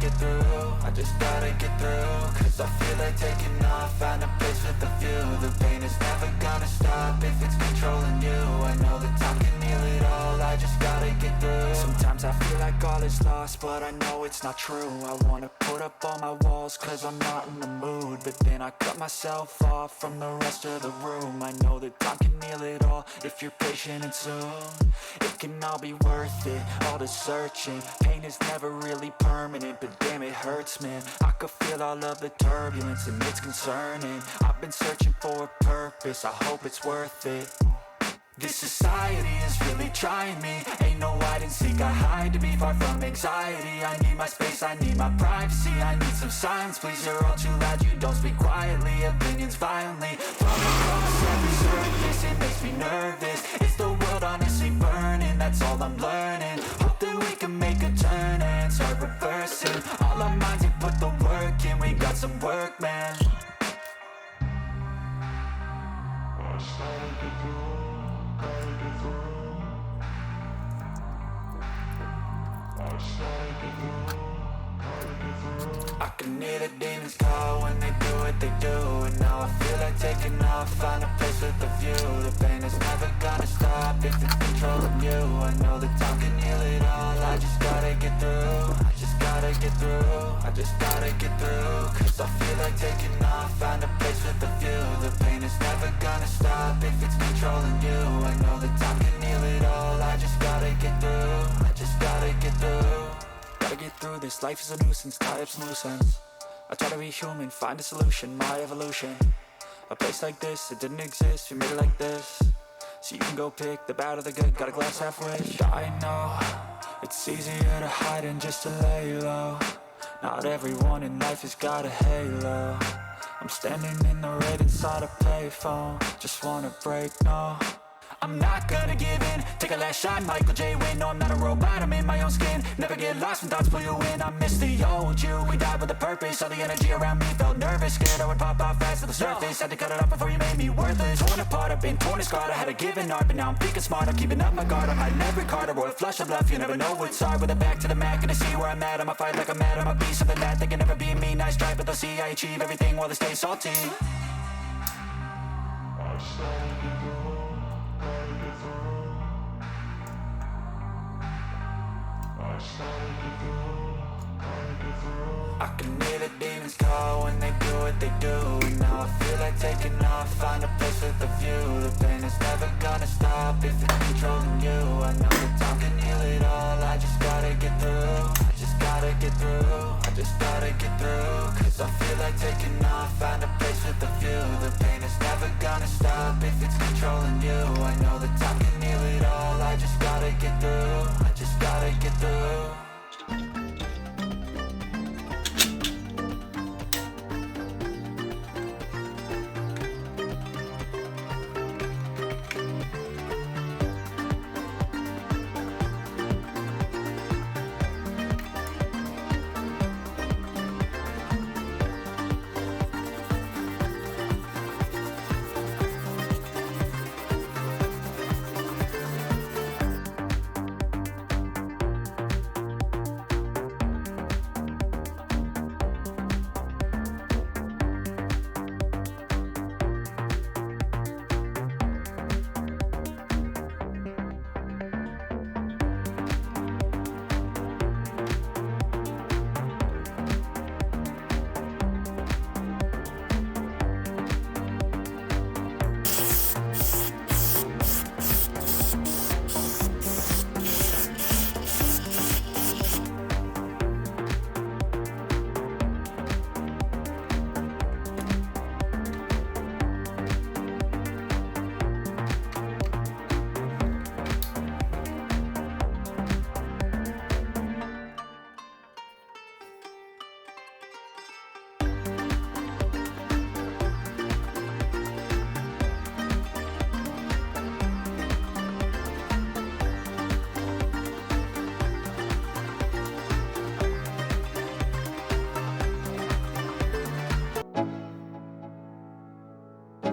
get through, I just gotta get through. Cause I feel like taking off, find a place with a view. The pain is never gonna stop if it's controlling you. I know that time can heal it all, I just gotta get through. Sometimes I feel like all is lost, but I know it's not true. I wanna put up all my walls cause I'm not in the mood, but then I cut myself off from the rest of the room. I know that time can heal it all if you're patient and soon it can all be worth it, all the searching. Pain is never really permanent, but damn it hurts, man. I could feel all of the turbulence and it's concerning. I've been searching for a purpose, I hope it's worth it. This society is really trying me. Ain't no hide and seek, I hide to be far from anxiety. I need my space, I need my privacy. I need some silence, please, you're all too loud. You don't speak quietly, opinions violently thrown across every surface. It makes me nervous, is the world honestly burning? That's all I'm learning. Hope that we can make a turn and start reversing all our minds and put the work in. We got some work, man. I can hear the demons call when they do what they do. And now I feel like taking off, find a place with a view. The pain is never gonna stop if it's controlling you. I know that time can heal it all, I just gotta get through. I just gotta get through, I just gotta get through. Cause I feel like taking off, find a place with a view. The pain is never gonna stop if it's controlling you. I know that time can heal it all, I just gotta get through. I just gotta get through. Gotta get through this, life is a nuisance, tie up some loose ends. I try to be human, find a solution, my evolution. A place like this, it didn't exist, we made it like this. So you can go pick the bad or the good, got a glass halfway. I know, it's easier to hide than just to lay low. Not everyone in life has got a halo. I'm standing in the red inside a payphone, just wanna break, no. I'm not gonna give in, take a last shot, Michael J. Win. No, I'm not a robot, I'm in my own skin. Never get lost when thoughts pull you in. I miss the old you, we died with a purpose. All the energy around me felt nervous, scared I would pop out fast to the surface. Had to cut it off before you made me worthless. Torn apart, I've been torn and scarred. I had a given art, but now I'm thinking smart. I'm keeping up my guard, I'm hiding every card. A royal flush of bluff, you never know what's hard. With a back to the mat, gonna see where I'm at. I'ma fight like I'm mad, I'ma be something that they can never be me. Nice try, but they'll see I achieve everything while they stay salty. I can hear the demons call when they do what they do. And now I feel like taking off, find a place with a view. The pain is never gonna stop if it's controlling you. I know that time can heal it all, I just gotta get through. I just gotta get through, I just gotta get through. Cause I feel like taking off, find a place with a view. The pain is never gonna stop if it's controlling you. I know that time can heal it all, I just gotta get through. I just gotta get through.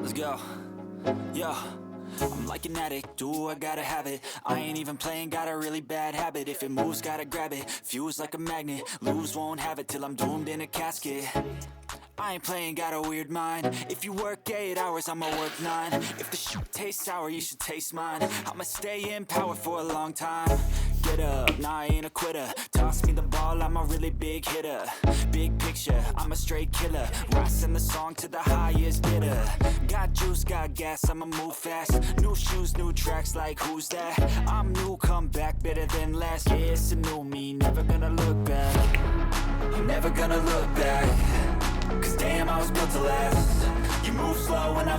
Let's go. Yeah. I'm like an addict, do I gotta have it. I ain't even playing, got a really bad habit. If it moves, gotta grab it, fuse like a magnet. Lose, won't have it till I'm doomed in a casket. I ain't playing, got a weird mind. If you work 8 hours, I'ma work 9. If the shoot tastes sour, you should taste mine. I'ma stay in power for a long time. Get up, nah, I ain't a quitter. Toss me the ball, I'm a really big hitter. Big picture, I'm a straight killer. Rising the song to the highest bidder. Got juice, got gas, I'ma move fast. New shoes, new tracks, like who's that? I'm new, come back, better than last. Yeah, it's a new me, never gonna look back. I'm never gonna look back. Cause damn, I was built to last. You move slow and